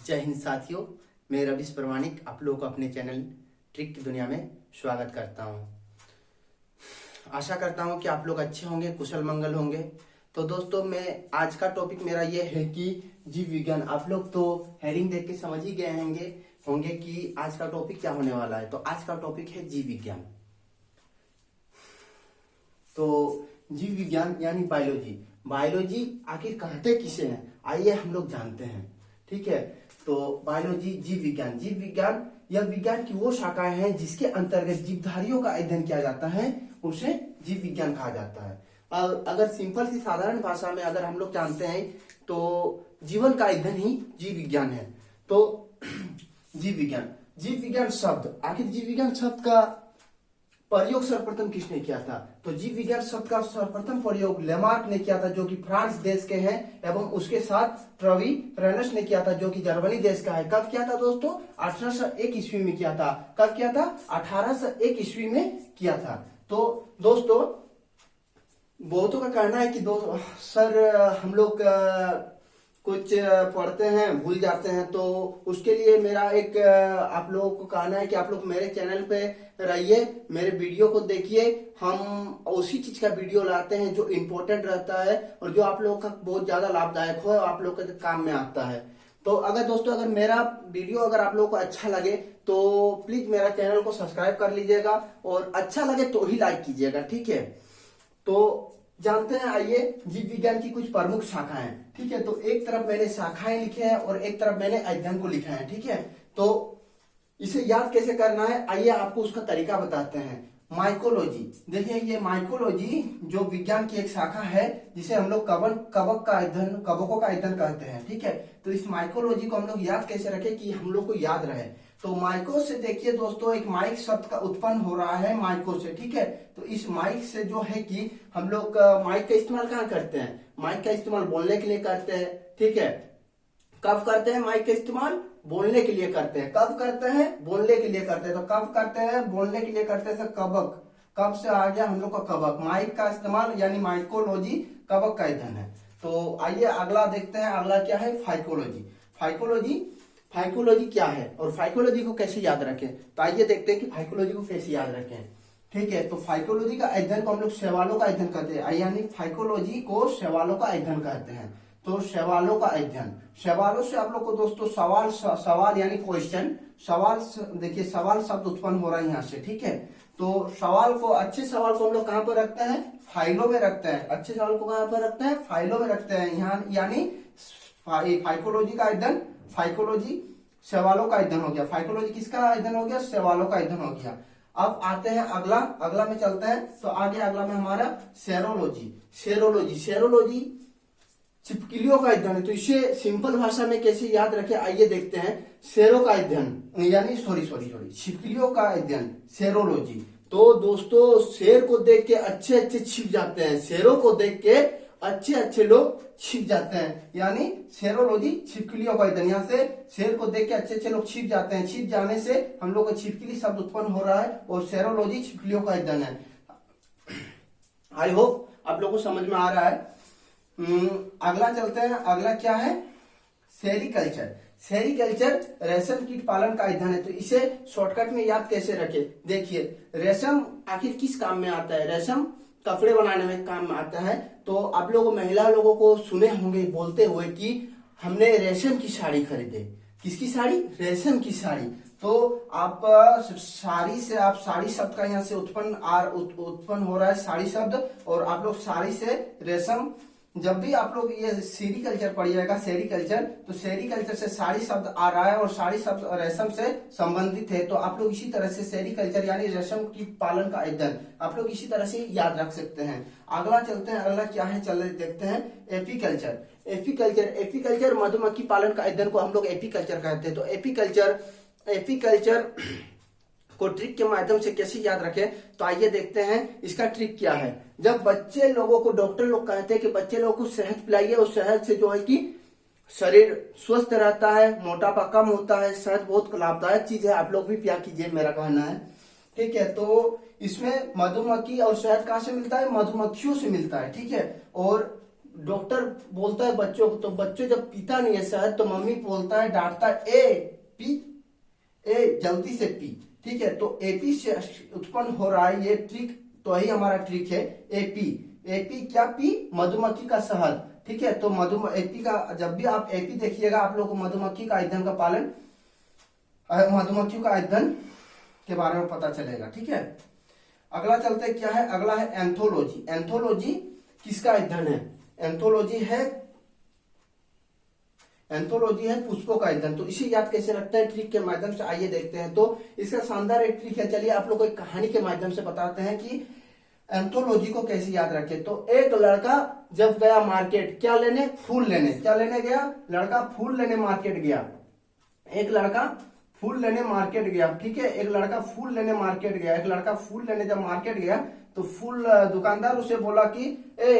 जय हिंद साथियों, मैं रविश प्रमाणिक आप लोगों को अपने चैनल ट्रिक की दुनिया में स्वागत करता हूं। आशा करता हूं कि आप लोग अच्छे होंगे, कुशल मंगल होंगे। तो दोस्तों, मैं आज का टॉपिक मेरा ये है कि जीव विज्ञान। आप लोग तो हेडिंग देख के समझ ही गए होंगे कि आज का टॉपिक क्या होने वाला है। तो आज का टॉपिक है जीव विज्ञान। तो जीव विज्ञान यानी बायोलॉजी। बायोलॉजी आखिर कहते किसे हैं, आइए हम लोग जानते हैं। ठीक है, तो बायोलॉजी, जीव विज्ञान। जीव विज्ञान यह विज्ञान की वो शाखाएं हैं जिसके अंतर्गत जीवधारियों का अध्ययन किया जाता है, उसे जीव विज्ञान कहा जाता है। और अगर सिंपल सी साधारण भाषा में अगर हम लोग जानते हैं तो जीवन का अध्ययन ही जीव विज्ञान है। तो जीव विज्ञान शब्द, आखिर जीव विज्ञान शब्द का प्रयोग सर्वप्रथम किसने किया था? तो जीव विज्ञान शब्द का सर्वप्रथम प्रयोग लेमार्क ने किया था, जो कि फ्रांस देश के हैं, एवं उसके साथ ट्रवी रेनस ने किया था, जो कि जर्मनी देश का है। कब किया था दोस्तों? 1801 ईस्वी में किया था। कब किया था? 1801 ईस्वी में किया था। तो दोस्तों, बहुतों का कहना है कि सर हम लोग कुछ पढ़ते हैं भूल जाते हैं, तो उसके लिए मेरा एक आप लोगों को कहना है कि आप लोग मेरे चैनल पे रहिए, मेरे वीडियो को देखिए। हम उसी चीज का वीडियो लाते हैं जो इम्पोर्टेंट रहता है और जो आप लोगों का बहुत ज्यादा लाभदायक हो, आप लोगों के काम में आता है। तो अगर दोस्तों, अगर मेरा वीडियो अगर आप लोगों को अच्छा लगे तो प्लीज मेरा चैनल को सब्सक्राइब कर लीजिएगा, और अच्छा लगे तो ही लाइक कीजिएगा। ठीक है, तो जानते हैं, आइए जीव विज्ञान की कुछ प्रमुख शाखाएं। ठीक है, तो एक तरफ मैंने शाखाएं लिखे हैं और एक तरफ मैंने अध्ययन को लिखा है। ठीक है, तो इसे याद कैसे करना है, आइए आपको उसका तरीका बताते हैं। माइकोलॉजी, देखिए ये माइकोलॉजी जो विज्ञान की एक शाखा है, जिसे हम लोग कवकों का अध्ययन कहते हैं। ठीक है, तो इस माइकोलॉजी को हम लोग याद कैसे रखें कि हम लोग को याद रहे। तो माइको से देखिए दोस्तों, एक माइक शब्द का उत्पन्न हो रहा है माइको से। ठीक है, तो इस माइक से जो है कि हम लोग माइक का इस्तेमाल कहाँ करते हैं? माइक का इस्तेमाल बोलने के लिए करते हैं। ठीक है, कब करते हैं माइक का इस्तेमाल? बोलने के लिए करते हैं। कब करते हैं? बोलने के लिए करते हैं। तो कब करते हैं? बोलने के लिए करते हैं। कवक, कब से आ गया हम लोग का कवक। माइक का इस्तेमाल यानी माइकोलॉजी कवक का अध्ययन है। तो आइए अगला देखते हैं। अगला क्या है? फाइकोलॉजी। फाइकोलॉजी क्या है और फाइकोलॉजी को कैसे याद रखें? तो आइए देखते हैं कि फाइकोलॉजी को कैसे याद रखें। ठीक है, तो फाइकोलॉजी का अध्ययन को हम लोग शैवालों का अध्ययन करते हैं, यानी फाइकोलॉजी को शैवालों का अध्ययन कहते हैं। तो शैवालों का अध्ययन, शैवालों से आप लोग को दोस्तों सवाल यानी क्वेश्चन, सवाल देखिए, सवाल शब्द उत्पन्न हो रहा है यहाँ से। ठीक है, तो अच्छे सवाल को हम लोग कहाँ पर रखते हैं? फाइलों में रखते हैं। अच्छे सवाल को कहाँ पर रखते हैं? फाइलों में रखते हैं। यहाँ यानी फाइकोलॉजी का अध्ययन, फाइकोलॉजी शैवालों का अध्ययन हो गया। फाइकोलॉजी किसका अध्ययन हो गया? शैवालों का अध्ययन हो गया। अब आते हैं अगला में चलते हैं। तो आगे अगला में हमारा सेरोलॉजी छिपकलियों का अध्ययन है। तो इसे सिंपल भाषा में कैसे याद रखें, आइए देखते हैं। शेरों का अध्ययन यानी छिपकलियों का अध्ययन, सेरोलॉजी। तो दोस्तों, शेर को देख के अच्छे छिप जाते हैं, शेरों को देख के अच्छे लोग छिप जाते हैं, यानी सेरोलॉजी छिपकलियों का अध्ययन। यहाँ से शेर को देख के अच्छे लोग छिप जाते हैं। छिप जाने से हम लोग को छिपकली शब्द उत्पन्न हो रहा है, और सेरोलॉजी छिपकलियों का अध्ययन है। आई होप आप लोगों को समझ में आ रहा है। अगला चलते हैं। अगला क्या है? सेरीकल्चर रेशम कीट पालन का अध्ययन है। तो इसे शॉर्टकट में याद कैसे रखें? देखिए, रेशम आखिर किस काम में आता है? रेशम कपड़े बनाने में काम में आता है। तो आप लोगों महिला लोगों को सुने होंगे बोलते हुए कि हमने रेशम की साड़ी खरीदे। किसकी साड़ी? रेशम की साड़ी। तो आप साड़ी शब्द का यहाँ से उत्पन्न हो रहा है, साड़ी शब्द, और आप लोग साड़ी से रेशम, जब भी आप लोग ये सेरीकल्चर पढ़िएगा, सेरीकल्चर, तो सेरीकल्चर से साड़ी शब्द आ रहा है और साड़ी शब्द रेशम से संबंधित है। तो आप लोग इसी तरह से सेरीकल्चर यानी रेशम की पालन का अध्ययन आप लोग इसी तरह से याद रख सकते हैं। अगला चलते हैं। अगला क्या है, चल देखते हैं। एपीकल्चर मधुमक्खी पालन का अध्ययन को हम लोग एपीकल्चर कहते हैं। तो एपीकल्चर को ट्रिक के माध्यम से कैसे याद रखें, तो आइए देखते हैं इसका ट्रिक क्या है। जब बच्चे लोगों को, डॉक्टर लोग कहते हैं कि बच्चे लोगों को शहद पिलाइए, और शहद से जो है कि शरीर स्वस्थ रहता है, मोटापा कम होता है। शहद बहुत लाभदायक चीज है, आप लोग भी पिया कीजिए, मेरा कहना है। ठीक है, तो इसमें मधुमक्खी और शहद कहाँ से मिलता है? मधुमक्खियों से मिलता है। ठीक है, और डॉक्टर बोलता है बच्चों को, तो बच्चों जब पीता नहीं है शहद तो मम्मी बोलता है, डांटता है, ए पी, ए जल्दी से पी। ठीक है, तो एपी से उत्पन्न हो रहा है ये ट्रिक, तो यही हमारा ट्रिक है एपी। एपी क्या पी? मधुमक्खी का शहद। ठीक है, तो एपी का, जब भी आप एपी देखिएगा आप लोग को मधुमक्खी का ईंधन का पालन, मधुमक्खियों का ईंधन के बारे में पता चलेगा। ठीक है, अगला चलते हैं, क्या है? अगला है एंथोलॉजी। एंथोलॉजी किसका ईंधन है? एंथोलॉजी है पुष्पों का ईंधन। तो इसे याद कैसे रखते हैं? ट्रिक के माध्यम से, आइए देखते हैं। तो इसका शानदार एक ट्रिक है, चलिए आप लोग को एक कहानी के माध्यम से बताते हैं कि एंथोलॉजी को कैसे याद रखें। तो एक लड़का जब गया मार्केट, क्या लेने? फूल लेने। क्या लेने गया? लड़का फूल लेने मार्केट गया। एक लड़का फूल लेने मार्केट गया। ठीक है, एक लड़का फूल लेने मार्केट गया। एक लड़का फूल लेने जब मार्केट गया तो फूल दुकानदार उसे बोला कि ए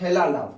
थैला लाओ।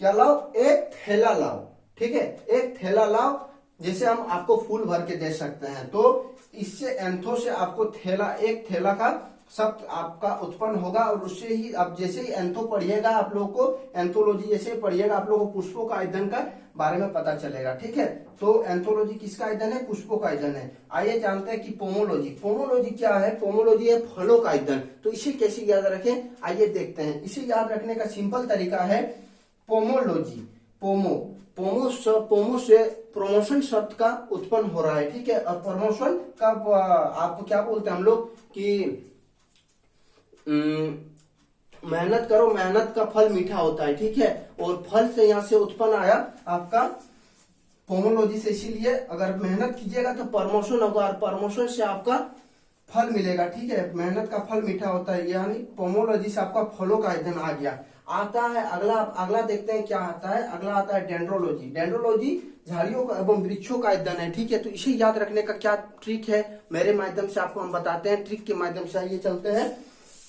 क्या लाओ? एक थैला लाओ। ठीक है, एक थैला लाओ, जैसे हम आपको फूल भर के दे सकते हैं। तो इससे एंथो से आपको थैला, एक थैला का शब्द आपका उत्पन्न होगा, और उससे ही आप जैसे ही एंथो पढ़िएगा, आप लोगों को एंथोलॉजी जैसे ही पढ़िएगा आप लोगों को पुष्पों का ईंधन का बारे में पता चलेगा। ठीक है, तो एंथोलॉजी किसका ईंधन है? पुष्पों का ईंधन है। आइए जानते हैं कि पोमोलॉजी। पोमोलॉजी क्या है? पोमोलॉजी है फलों का ईंधन। तो इसे कैसे याद रखें, आइए देखते हैं। इसे याद रखने का सिंपल तरीका है पोमोलॉजी। पोमो से प्रमोशन शब्द का उत्पन्न हो रहा है। ठीक है, और प्रमोशन का आप क्या बोलते हैं हम लोग कि मेहनत करो, मेहनत का फल मीठा होता है। ठीक है, और फल से यहाँ से उत्पन्न आया आपका पोमोलॉजी से। इसीलिए अगर मेहनत कीजिएगा तो प्रमोशन होगा, और प्रमोशन से आपका फल मिलेगा। ठीक है, मेहनत का फल मीठा होता है, यानी पोमोलॉजी से आपका फलों का ईंधन आ गया। आता है अगला देखते हैं क्या आता है। अगला आता है डेंड्रोलॉजी। डेंड्रोलॉजी झाड़ियों का एवं वृक्षों का ईंधन है। ठीक है, तो इसे याद रखने का क्या ट्रिक है, मेरे माध्यम से आपको हम बताते हैं, ट्रिक के माध्यम से। आइए चलते हैं।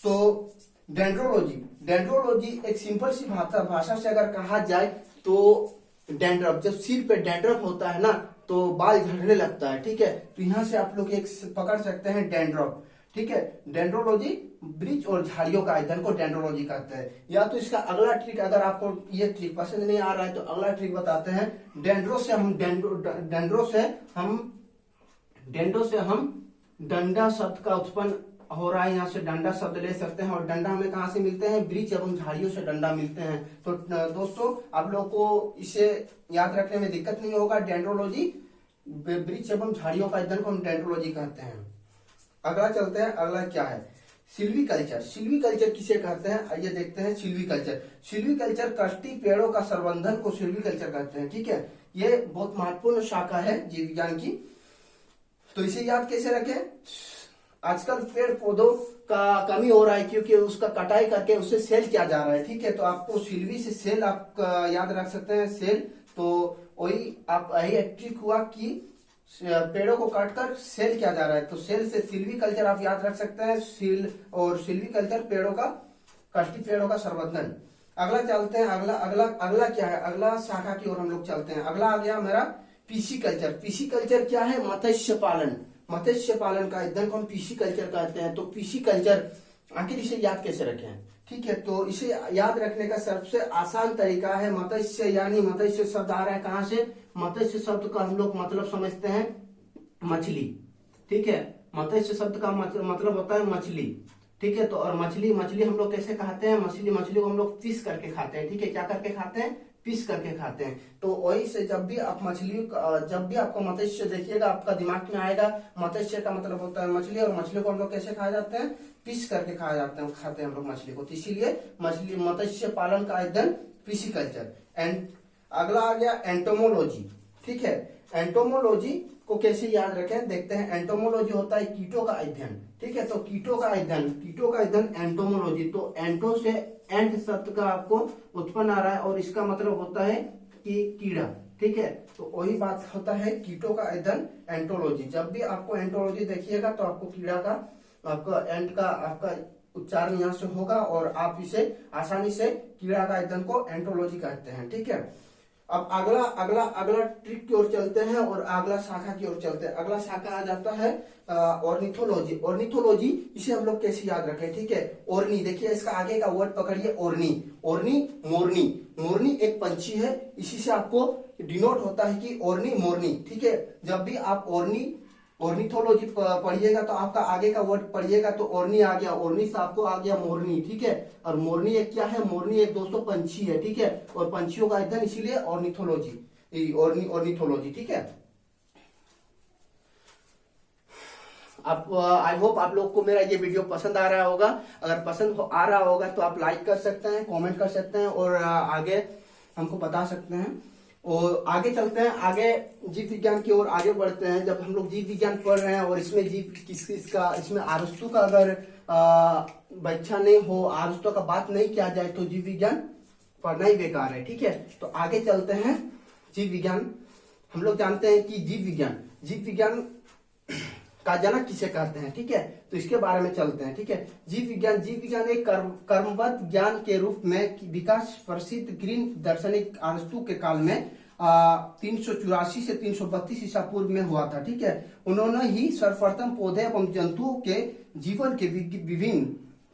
तो डेंड्रोलॉजी एक सिंपल सी भाषा से अगर कहा जाए तो डैंड्रफ, जब सिर पे डैंड्रफ होता है ना तो बाल झड़ने लगता है। ठीक है, तो यहाँ से आप लोग एक पकड़ सकते हैं डैंड्रफ। ठीक है, डेंड्रोलॉजी वृक्ष और झाड़ियों का ईंधन को डेंड्रोलॉजी कहते हैं। या तो इसका अगला ट्रिक, अगर आपको ये ट्रिक पसंद नहीं आ रहा है तो अगला ट्रिक बताते हैं। डेंड्रो से हम डंडा शब्द का उत्पन्न हो रहा है। यहाँ से डंडा शब्द ले सकते हैं, और डंडा हमें कहाँ से मिलते हैं? वृक्ष एवं झाड़ियों से डंडा मिलते हैं। तो दोस्तों आप लोग को इसे याद रखने में दिक्कत नहीं होगा। डेंड्रोलॉजी, वृक्ष एवं झाड़ियों का ईंधन को हम डेंड्रोलॉजी कहते हैं। अगला चलते हैं, अगला क्या है? सिल्वीकल्चर। सिल्वीकल्चर किसे कहते हैं? आइए देखते हैं। सिल्वीकल्चर काष्ठी पेड़ों का संवर्धन को सिल्वीकल्चर कहते हैं। ठीक है, ये बहुत महत्वपूर्ण शाखा है जीव विज्ञान की। तो इसे याद कैसे रखें? आजकल पेड़ पौधों का कमी हो रहा है क्योंकि उसका कटाई करके उससे सेल किया जा रहा है। ठीक है, तो आपको सिल्वी से सेल आप याद रख सकते हैं, सेल। तो वही आप यही ट्रिक हुआ कि पेड़ों को काटकर सेल किया जा रहा है, तो सेल से सिल्वीकल्चर आप याद रख सकते हैं। सिल्वीकल्चर पेड़ों का, काष्ठी पेड़ों का संवर्धन। अगला चलते हैं, अगला क्या है? अगला शाखा की ओर हम लोग चलते हैं। अगला आ गया मेरा पीसीकल्चर। पीसीकल्चर क्या है? मत्स्य पालन। मत्स्य पालन का ईंधन को हम पीसीकल्चर कहते हैं। तो पीसीकल्चर, आखिर इसे याद कैसे रखें? ठीक है, तो इसे याद रखने का सबसे आसान तरीका है मत्स्य, यानी मत्स्य शब्द आ रहा है कहां से? मत्स्य शब्द का हम लोग मतलब समझते हैं मछली। ठीक है, मत्स्य शब्द का मतलब होता है मछली। ठीक है, तो और मछली हम लोग कैसे खाते हैं? मछली को हम लोग पीस करके खाते हैं। ठीक है, क्या करके खाते हैं? पीस करके खाते हैं। तो वही से जब भी आपको मत्स्य देखिएगा आपका दिमाग में आएगा मत्स्य का मतलब होता है मछली, और मछली को हम लोग कैसे खाए जाते हैं? पीस करके खाते हैं हम लोग मछली को। तो इसीलिए मत्स्य पालन का ईंधन पीसीकल्चर। एंड अगला आ गया एंटोमोलॉजी। ठीक है, एंटोमोलॉजी को कैसे याद रखें देखते हैं। एंटोमोलॉजी होता है कीटों का अध्ययन। ठीक है, तो कीटों का अध्ययन एंटोमोलॉजी। तो एंटो से एंट शब्द का आपको उत्पन्न आ रहा है, और इसका मतलब होता है कि कीड़ा। ठीक है, तो वही बात होता है कीटों का अध्ययन एंटोलॉजी। जब भी आपको एंटोलॉजी देखिएगा तो आपको कीड़ा का, आपका एंट का आपका उच्चारण यहाँ से होगा, और आप इसे आसानी से कीड़ा का अध्ययन को एंटोलॉजी कहते हैं। ठीक है, अब अगला अगला अगला ट्रिक की ओर चलते हैं और अगला शाखा की ओर चलते हैं। अगला शाखा आ जाता है ऑर्निथोलॉजी। ऑर्निथोलॉजी इसे हम लोग कैसे याद रखें, ठीक है। ओरनी, देखिए इसका आगे का वर्ड पकड़िए, ओरनी। ओरनी मोरनी, मोरनी एक पंछी है, इसी से आपको डिनोट होता है कि ओरनी मोरनी, ठीक है। जब भी आप ऑर्निथोलॉजी पढ़िएगा तो आपका आगे का वर्ड पढ़िएगा तो ओरनी आ गया, ओरनी से आपको आ गया मोरनी, ठीक है। और मोरनी एक क्या है, मोरनी एक दोस्तों पंछी है, ठीक है। और पंछियों का अध्ययन, इसीलिए ऑर्निथोलॉजी, ऑर्निथोलॉजी, ठीक है। आप आई होप आप लोग को मेरा ये वीडियो पसंद आ रहा होगा। अगर पसंद आ रहा होगा तो आप लाइक कर सकते हैं, कमेंट कर सकते हैं और आगे हमको बता सकते हैं। और आगे चलते हैं, आगे जीव विज्ञान की ओर आगे बढ़ते हैं। जब हम लोग जीव विज्ञान पढ़ रहे हैं और इसमें जीव किस किस का, इसमें अरस्तु का अगर व्याख्या नहीं हो, अरस्तु का बात नहीं किया जाए तो जीव विज्ञान पढ़ना ही बेकार है, ठीक है। तो आगे चलते हैं। जीव विज्ञान हम लोग जानते हैं कि जीव विज्ञान का जनक किसे कहते हैं, ठीक है। तो इसके बारे में चलते हैं, ठीक है। जीव विज्ञान एक कर्मबद्ध ज्ञान के रूप में विकास प्रसिद्ध ग्रीक दार्शनिक अरस्तु के काल में 384 से 332 ईसा पूर्व में हुआ था, ठीक है। उन्होंने ही सर्वप्रथम पौधे एवं जंतुओं के जीवन के विभिन्न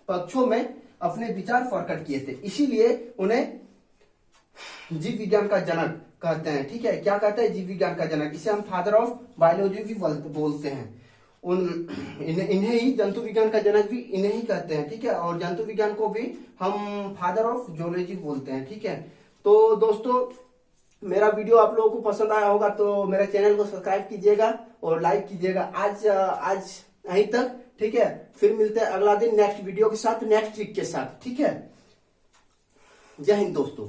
पक्षों में अपने विचार प्रकट किए थे, इसीलिए उन्हें जीव विज्ञान का जनक कहते हैं, ठीक है। क्या कहते हैं, जीव विज्ञान का जनक। इसे हम फादर ऑफ बायोलॉजी भी बोलते हैं। इन्हें ही जंतु विज्ञान का जनक भी इन्हें ही कहते हैं, ठीक है। और जंतु विज्ञान को भी हम फादर ऑफ जूलॉजी बोलते हैं, ठीक है। तो दोस्तों मेरा वीडियो आप लोगों को पसंद आया होगा तो मेरे चैनल को सब्सक्राइब कीजिएगा और लाइक कीजिएगा। आज यहीं तक, ठीक है। फिर मिलते हैं अगला दिन नेक्स्ट वीडियो के साथ, नेक्स्ट ट्रिक के साथ, ठीक है। जय हिंद दोस्तों।